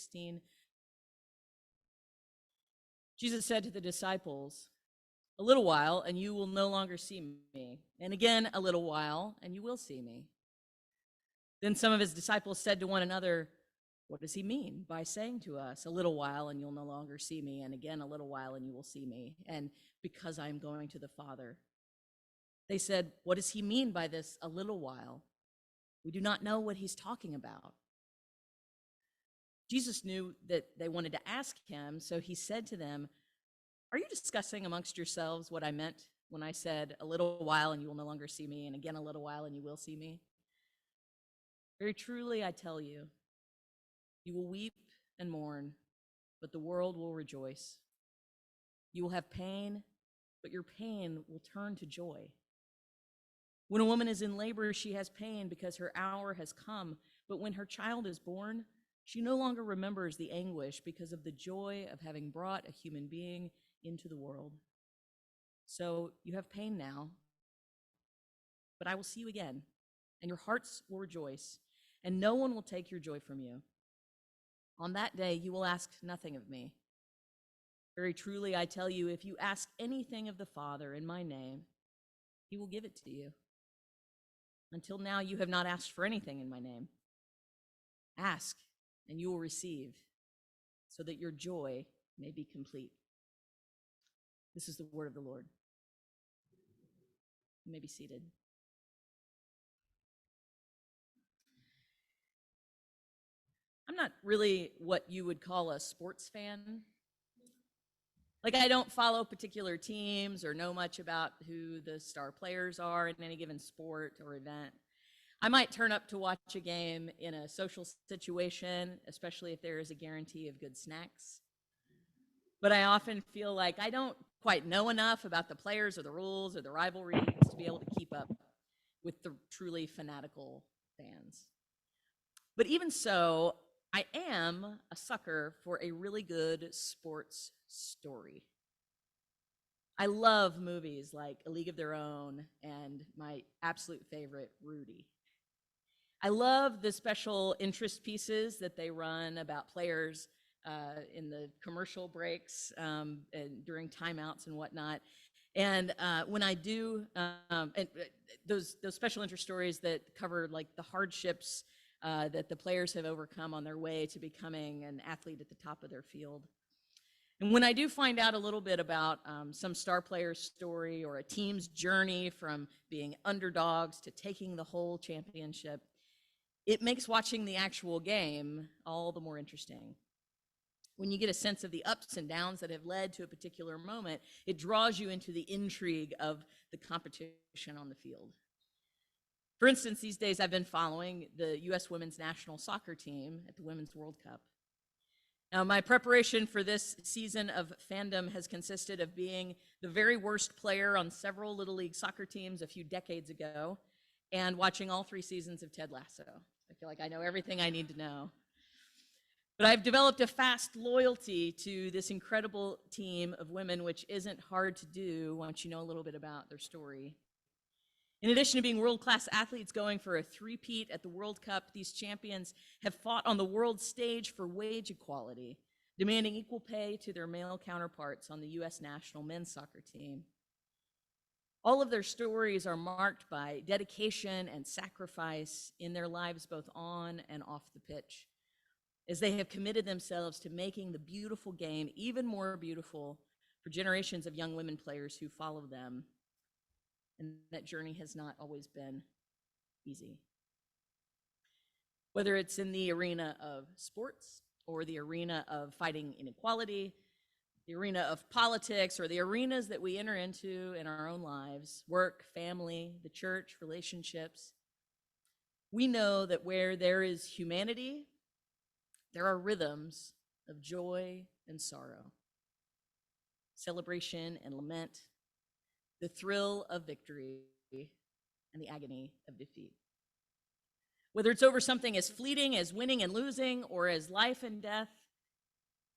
16. Jesus said to the disciples, "A little while, and you will no longer see me. And again, a little while, and you will see me." Then some of his disciples said to one another, "What does he mean by saying to us, 'A little while, and you'll no longer see me, and again, a little while, and you will see me, and because I am going to the Father?" They said, "What does he mean by this, 'a little while'? We do not know what he's talking about." Jesus knew that they wanted to ask him, so he said to them, "Are you discussing amongst yourselves what I meant when I said, 'A little while, and you will no longer see me, and again, a little while, and you will see me'? Very truly, I tell you, you will weep and mourn, but the world will rejoice. You will have pain, but your pain will turn to joy. When a woman is in labor, she has pain because her hour has come, but when her child is born, she no longer remembers the anguish because of the joy of having brought a human being into the world. So you have pain now, but I will see you again, and your hearts will rejoice, and no one will take your joy from you. On that day, you will ask nothing of me. Very truly, I tell you, if you ask anything of the Father in my name, he will give it to you. Until now, you have not asked for anything in my name. Ask, and you will receive, so that your joy may be complete." This is the word of the Lord. You may be seated. I'm not really what you would call a sports fan. Like, I don't follow particular teams or know much about who the star players are in any given sport or event. I might turn up to watch a game in a social situation, especially if there is a guarantee of good snacks. But I often feel like I don't quite know enough about the players or the rules or the rivalries to be able to keep up with the truly fanatical fans. But even so, I am a sucker for a really good sports story. I love movies like A League of Their Own and my absolute favorite, Rudy. I love the special interest pieces that they run about players in the commercial breaks and during timeouts and whatnot. And when I do, those special interest stories that cover like the hardships that the players have overcome on their way to becoming an athlete at the top of their field. And when I do find out a little bit about some star player's story or a team's journey from being underdogs to taking the whole championship, it makes watching the actual game all the more interesting. When you get a sense of the ups and downs that have led to a particular moment, it draws you into the intrigue of the competition on the field. For instance, these days I've been following the U.S. women's national soccer team at the Women's World Cup. Now, my preparation for this season of fandom has consisted of being the very worst player on several Little League soccer teams a few decades ago and watching all 3 seasons of Ted Lasso. I feel like I know everything I need to know. But I've developed a fast loyalty to this incredible team of women, which isn't hard to do once you know a little bit about their story. In addition to being world-class athletes going for a three-peat at the World Cup, these champions have fought on the world stage for wage equality, demanding equal pay to their male counterparts on the U.S. national men's soccer team. All of their stories are marked by dedication and sacrifice in their lives, both on and off the pitch, as they have committed themselves to making the beautiful game even more beautiful for generations of young women players who follow them. And that journey has not always been easy. Whether it's in the arena of sports or the arena of fighting inequality, the arena of politics, or the arenas that we enter into in our own lives, work, family, the church, relationships, we know that where there is humanity, there are rhythms of joy and sorrow, celebration and lament, the thrill of victory and the agony of defeat. Whether it's over something as fleeting as winning and losing, or as life and death,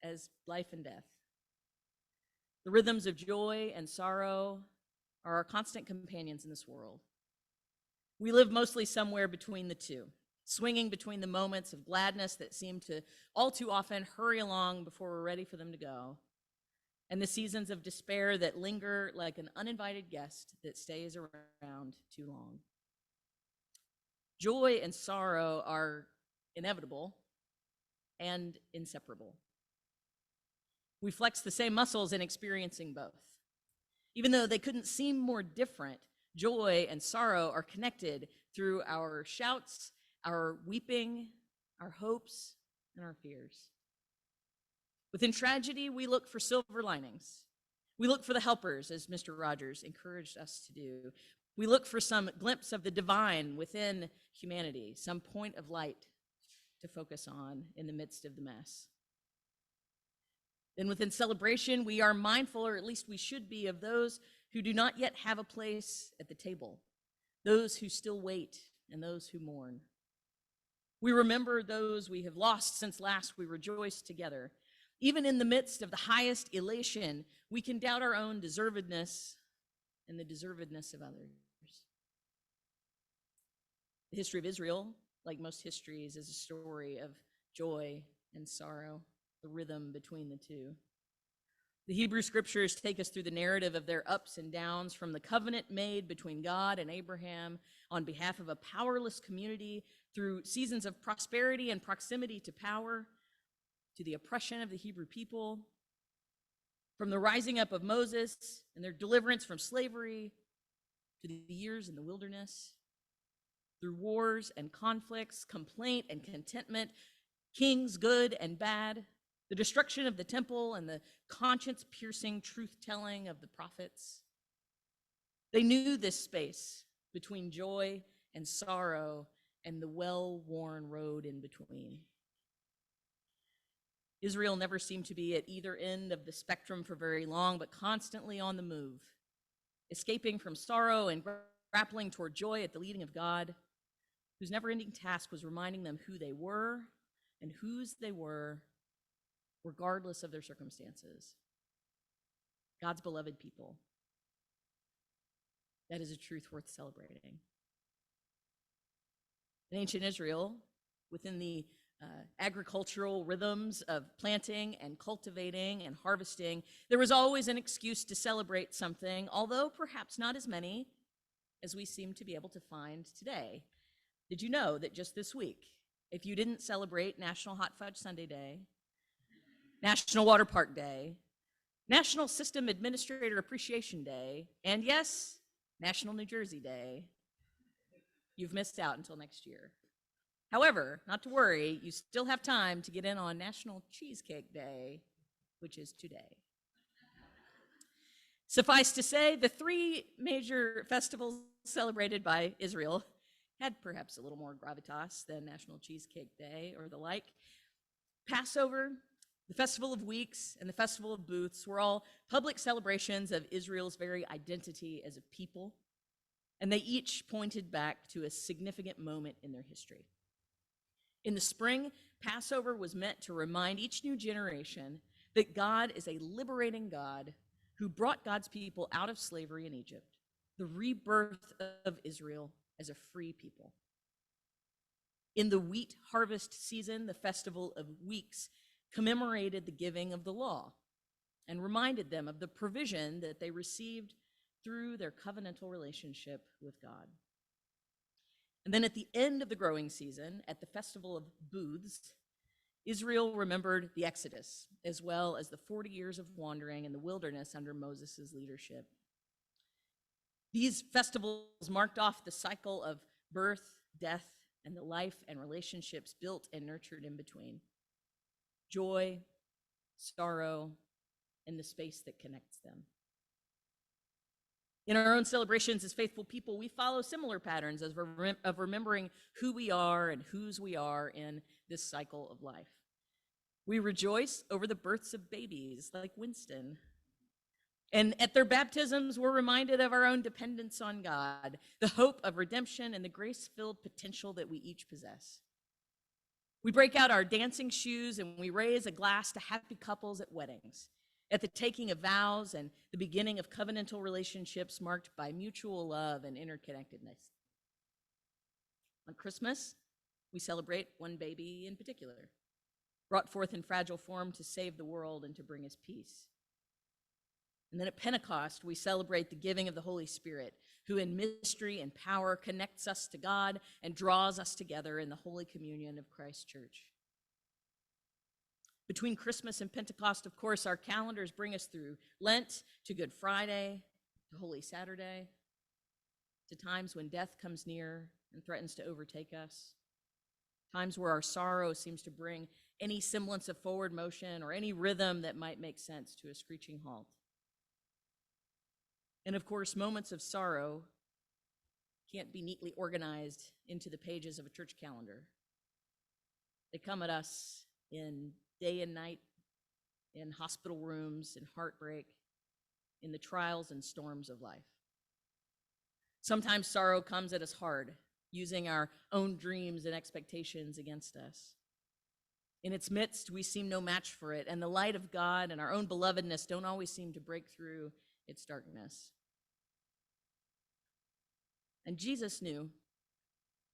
the rhythms of joy and sorrow are our constant companions in this world. We live mostly somewhere between the two. swinging between the moments of gladness that seem to all too often hurry along before we're ready for them to go, and the seasons of despair that linger like an uninvited guest that stays around too long. Joy and sorrow are inevitable and inseparable. We flex the same muscles in experiencing both. Even though they couldn't seem more different, joy and sorrow are connected through our shouts, our weeping, our hopes, and our fears. Within tragedy, we look for silver linings. We look for the helpers, as Mr. Rogers encouraged us to do. We look for some glimpse of the divine within humanity, some point of light to focus on in the midst of the mess. Then within celebration, we are mindful, or at least we should be, of those who do not yet have a place at the table, those who still wait, and those who mourn. We remember those we have lost since last we rejoiced together. Even in the midst of the highest elation, we can doubt our own deservedness and the deservedness of others. The history of Israel, like most histories, is a story of joy and sorrow, the rhythm between the two. The Hebrew scriptures take us through the narrative of their ups and downs, from the covenant made between God and Abraham on behalf of a powerless community, through seasons of prosperity and proximity to power, to the oppression of the Hebrew people, from the rising up of Moses and their deliverance from slavery, to the years in the wilderness, through wars and conflicts, complaint and contentment, kings good and bad, the destruction of the temple and the conscience-piercing truth-telling of the prophets. They knew this space between joy and sorrow and the well-worn road in between. Israel never seemed to be at either end of the spectrum for very long, but constantly on the move, escaping from sorrow and grappling toward joy at the leading of God, whose never-ending task was reminding them who they were and whose they were, regardless of their circumstances. God's beloved people. That is a truth worth celebrating. In ancient Israel, within the agricultural rhythms of planting and cultivating and harvesting, there was always an excuse to celebrate something, although perhaps not as many as we seem to be able to find today. Did you know that just this week, if you didn't celebrate National Hot Fudge Sundae Day, National Water Park Day, National System Administrator Appreciation Day, and yes, National New Jersey Day, you've missed out until next year. However, not to worry, you still have time to get in on National Cheesecake Day, which is today. Suffice to say, the three major festivals celebrated by Israel had perhaps a little more gravitas than National Cheesecake Day or the like. Passover, the Festival of Weeks, and the Festival of Booths were all public celebrations of Israel's very identity as a people, and they each pointed back to a significant moment in their history. In the spring, Passover was meant to remind each new generation that God is a liberating God who brought God's people out of slavery in Egypt, the rebirth of Israel as a free people. In the wheat harvest season, the Festival of Weeks commemorated the giving of the law and reminded them of the provision that they received through their covenantal relationship with God. And then at the end of the growing season, at the Festival of Booths, Israel remembered the Exodus, as well as the 40 years of wandering in the wilderness under Moses' leadership. These festivals marked off the cycle of birth, death, and the life and relationships built and nurtured in between. Joy, sorrow, and the space that connects them. In our own celebrations as faithful people, we follow similar patterns of remembering who we are and whose we are in this cycle of life. We rejoice over the births of babies like Winston. And at their baptisms, we're reminded of our own dependence on God, the hope of redemption, and the grace-filled potential that we each possess. We break out our dancing shoes and we raise a glass to happy couples at weddings, at the taking of vows and the beginning of covenantal relationships marked by mutual love and interconnectedness. On Christmas, we celebrate one baby in particular, brought forth in fragile form to save the world and to bring us peace. And then at Pentecost, we celebrate the giving of the Holy Spirit, who in mystery and power connects us to God and draws us together in the Holy Communion of Christ's church. Between Christmas and Pentecost, of course, our calendars bring us through Lent to Good Friday, to Holy Saturday, to times when death comes near and threatens to overtake us, times where our sorrow seems to bring any semblance of forward motion or any rhythm that might make sense to a screeching halt. And of course, moments of sorrow can't be neatly organized into the pages of a church calendar. They come at us in day and night, in hospital rooms, in heartbreak, in the trials and storms of life. Sometimes sorrow comes at us hard, using our own dreams and expectations against us. In its midst, we seem no match for it, and the light of God and our own belovedness don't always seem to break through its darkness. And Jesus knew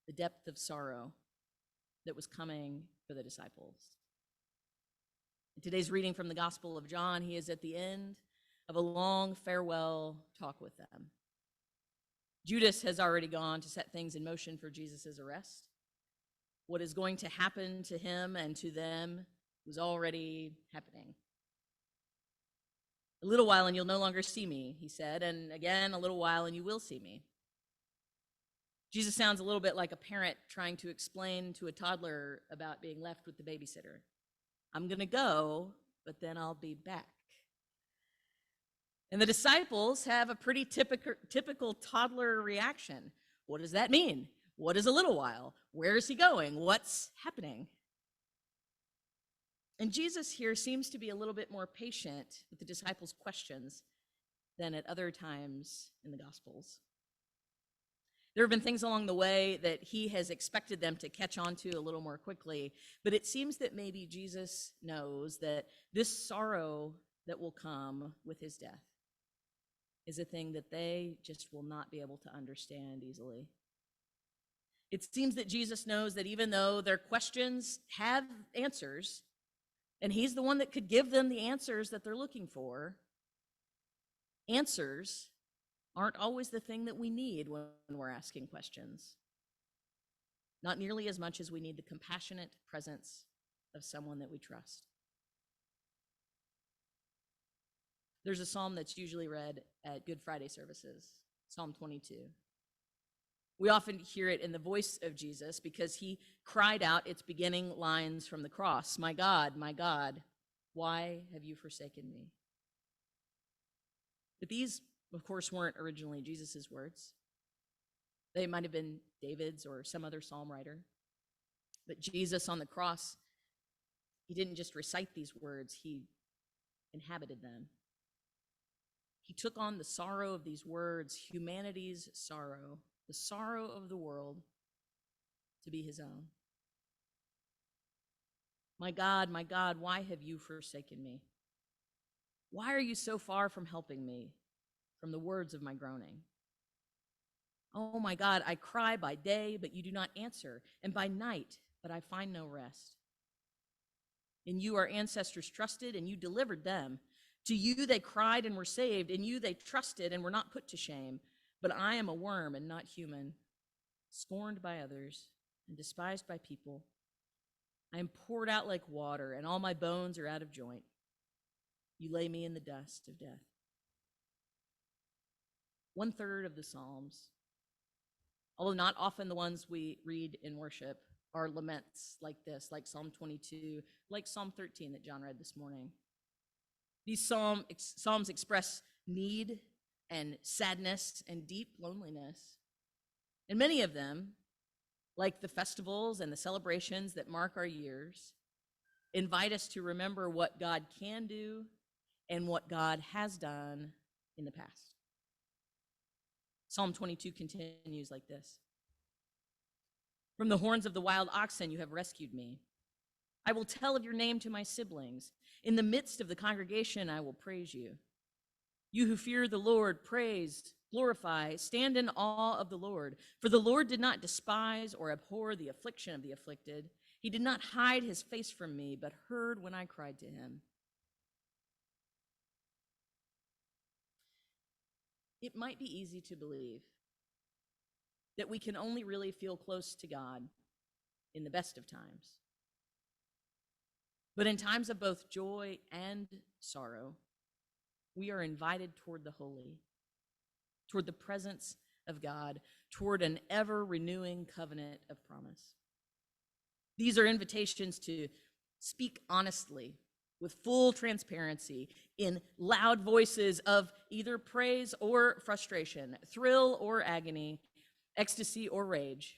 the depth of sorrow that was coming for the disciples. In today's reading from the Gospel of John, he is at the end of a long farewell talk with them. Judas has already gone to set things in motion for Jesus' arrest. What is going to happen to him and to them was already happening. A little while and you'll no longer see me, he said, and again, a little while and you will see me. Jesus sounds a little bit like a parent trying to explain to a toddler about being left with the babysitter. I'm going to go, but then I'll be back. And the disciples have a pretty typical toddler reaction. What does that mean? What is a little while? Where is he going? What's happening? And Jesus here seems to be a little bit more patient with the disciples' questions than at other times in the Gospels. There have been things along the way that he has expected them to catch on to a little more quickly, but it seems that maybe Jesus knows that this sorrow that will come with his death is a thing that they just will not be able to understand easily. It seems that Jesus knows that even though their questions have answers, and he's the one that could give them the answers that they're looking for, answers aren't always the thing that we need when we're asking questions. Not nearly as much as we need the compassionate presence of someone that we trust. There's a psalm that's usually read at Good Friday services, Psalm 22. We often hear it in the voice of Jesus because he cried out its beginning lines from the cross, my God, why have you forsaken me?" But these, of course, weren't originally Jesus' words. They might have been David's or some other psalm writer. But Jesus on the cross, he didn't just recite these words, he inhabited them. He took on the sorrow of these words, humanity's sorrow, the sorrow of the world, to be his own. My God, why have you forsaken me? Why are you so far from helping me, from the words of my groaning? Oh my God, I cry by day, but you do not answer, and by night, but I find no rest. In you our ancestors trusted, and you delivered them. To you they cried and were saved. In you they trusted and were not put to shame. But I am a worm and not human, scorned by others and despised by people. I am poured out like water, and all my bones are out of joint. You lay me in the dust of death. 1/3 of the Psalms, although not often the ones we read in worship, are laments like this, like Psalm 22, like Psalm 13 that John read this morning. These psalms express need and sadness and deep loneliness. And many of them, like the festivals and the celebrations that mark our years, invite us to remember what God can do and what God has done in the past. Psalm 22 continues like this. From the horns of the wild oxen you have rescued me. I will tell of your name to my siblings. In the midst of the congregation I will praise you. You who fear the Lord, praise Glorify, stand in awe of the Lord. For the Lord did not despise or abhor the affliction of the afflicted. He did not hide his face from me, but heard when I cried to him. It might be easy to believe that we can only really feel close to God in the best of times. But in times of both joy and sorrow, we are invited toward the holy, toward the presence of God, toward an ever-renewing covenant of promise. These are invitations to speak honestly, with full transparency, in loud voices of either praise or frustration, thrill or agony, ecstasy or rage.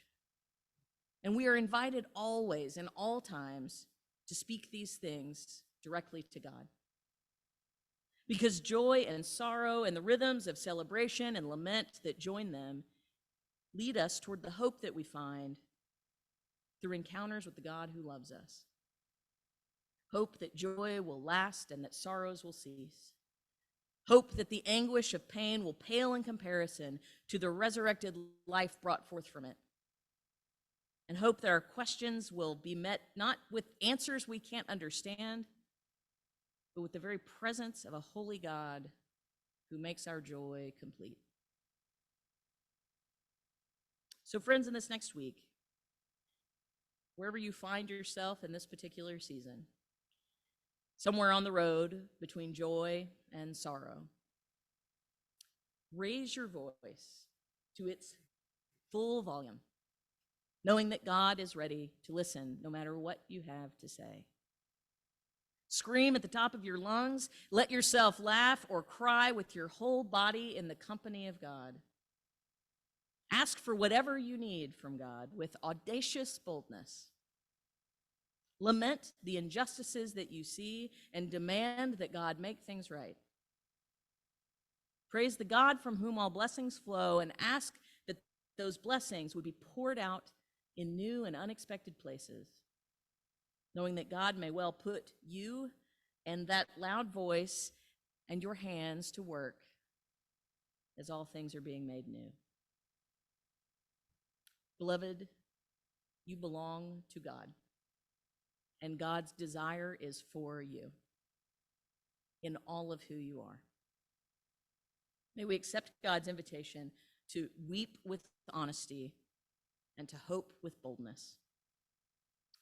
And we are invited always, in all times, to speak these things directly to God. Because joy and sorrow and the rhythms of celebration and lament that join them lead us toward the hope that we find through encounters with the God who loves us. Hope that joy will last and that sorrows will cease. Hope that the anguish of pain will pale in comparison to the resurrected life brought forth from it. And hope that our questions will be met not with answers we can't understand, but with the very presence of a holy God who makes our joy complete. So, friends, in this next week, wherever you find yourself in this particular season, somewhere on the road between joy and sorrow, raise your voice to its full volume, knowing that God is ready to listen no matter what you have to say. Scream at the top of your lungs, let yourself laugh or cry with your whole body in the company of God. Ask for whatever you need from God with audacious boldness. Lament the injustices that you see and demand that God make things right. Praise the God from whom all blessings flow and ask that those blessings would be poured out in new and unexpected places, knowing that God may well put you and that loud voice and your hands to work as all things are being made new. Beloved, you belong to God, and God's desire is for you in all of who you are. May we accept God's invitation to weep with honesty and to hope with boldness,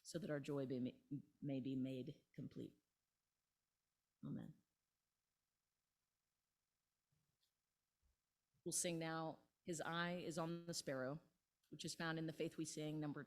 so that our joy may be made complete. Amen. We'll sing now, His Eye is on the Sparrow, which is found in the Faith We Sing, number